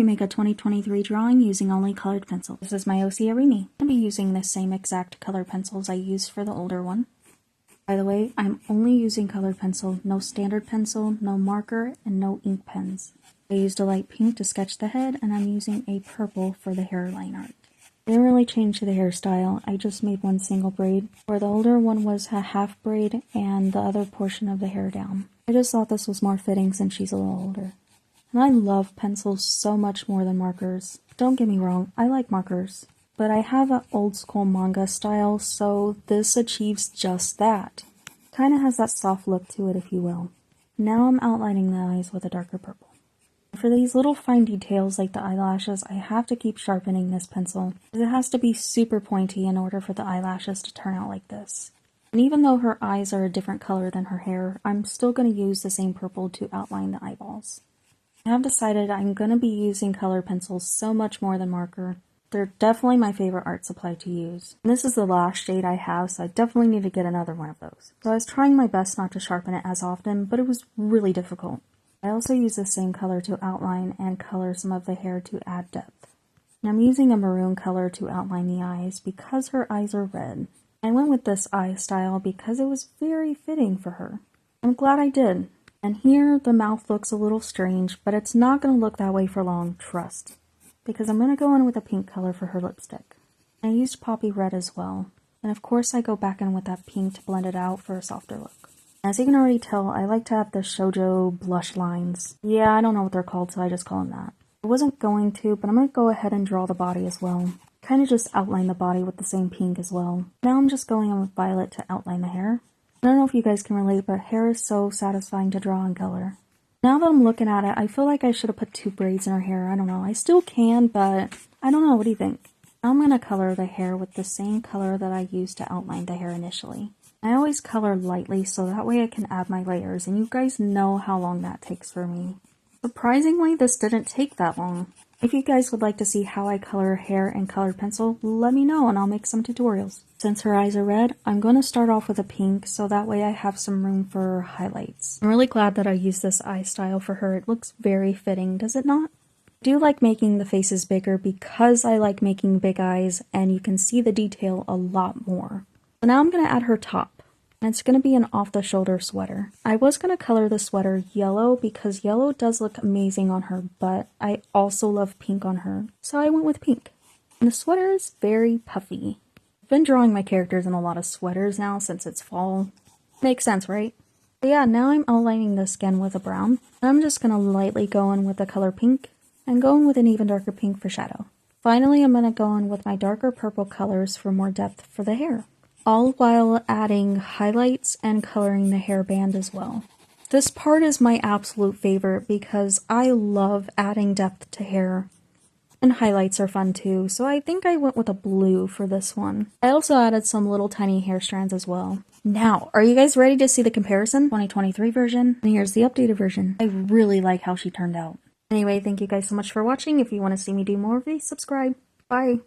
remake a 2023 drawing using only colored pencils. This is my OC Arimi. I'll be using the same exact color pencils I used for the older one. By the way, I'm only using colored pencil, no standard pencil, no marker, and no ink pens. I used a light pink to sketch the head, and I'm using a purple for the hairline art. I didn't really change the hairstyle, I just made one single braid, where the older one was a half braid and the other portion of the hair down. I just thought this was more fitting since she's a little older. And I love pencils so much more than markers. Don't get me wrong, I like markers. But I have an old school manga style, so this achieves just that. Kinda has that soft look to it, if you will. Now I'm outlining the eyes with a darker purple. For these little fine details like the eyelashes, I have to keep sharpening this pencil, because it has to be super pointy in order for the eyelashes to turn out like this. And even though her eyes are a different color than her hair, I'm still going to use the same purple to outline the eyeballs. I have decided I'm going to be using color pencils so much more than marker. They're definitely my favorite art supply to use. And this is the last shade I have, so I definitely need to get another one of those. So I was trying my best not to sharpen it as often, but it was really difficult. I also use the same color to outline and color some of the hair to add depth. And I'm using a maroon color to outline the eyes because her eyes are red. I went with this eye style because it was very fitting for her. I'm glad I did. And here the mouth looks a little strange, but it's not going to look that way for long, trust. Because I'm going to go in with a pink color for her lipstick. I used poppy red as well. And of course I go back in with that pink to blend it out for a softer look. As you can already tell, I like to have the shoujo blush lines. Yeah, I don't know what they're called, so I just call them that. I wasn't going to, but I'm going to go ahead and draw the body as well. Kind of just outline the body with the same pink as well. Now I'm just going in with violet to outline the hair. I don't know if you guys can relate, but hair is so satisfying to draw in color. Now that I'm looking at it, I feel like I should have put 2 braids in her hair. I don't know. I still can, but I don't know. What do you think? Now I'm going to color the hair with the same color that I used to outline the hair initially. I always color lightly so that way I can add my layers, and you guys know how long that takes for me. Surprisingly, this didn't take that long. If you guys would like to see how I color hair in colored pencil, let me know and I'll make some tutorials. Since her eyes are red, I'm going to start off with a pink so that way I have some room for highlights. I'm really glad that I used this eye style for her. It looks very fitting, does it not? I do like making the faces bigger because I like making big eyes and you can see the detail a lot more. So now I'm going to add her top, and it's going to be an off-the-shoulder sweater. I was going to color the sweater yellow because yellow does look amazing on her, but I also love pink on her, so I went with pink. And the sweater is very puffy. I've been drawing my characters in a lot of sweaters now since it's fall. Makes sense, right? But yeah, now I'm outlining the skin with a brown. I'm just going to lightly go in with the color pink, and go in with an even darker pink for shadow. Finally, I'm going to go in with my darker purple colors for more depth for the hair. All while adding highlights and coloring the hairband as well. This part is my absolute favorite because I love adding depth to hair. And highlights are fun too, so I think I went with a blue for this one. I also added some little tiny hair strands as well. Now, are you guys ready to see the comparison? 2023 version, and here's the updated version. I really like how she turned out. Anyway, thank you guys so much for watching. If you want to see me do more of these, subscribe. Bye!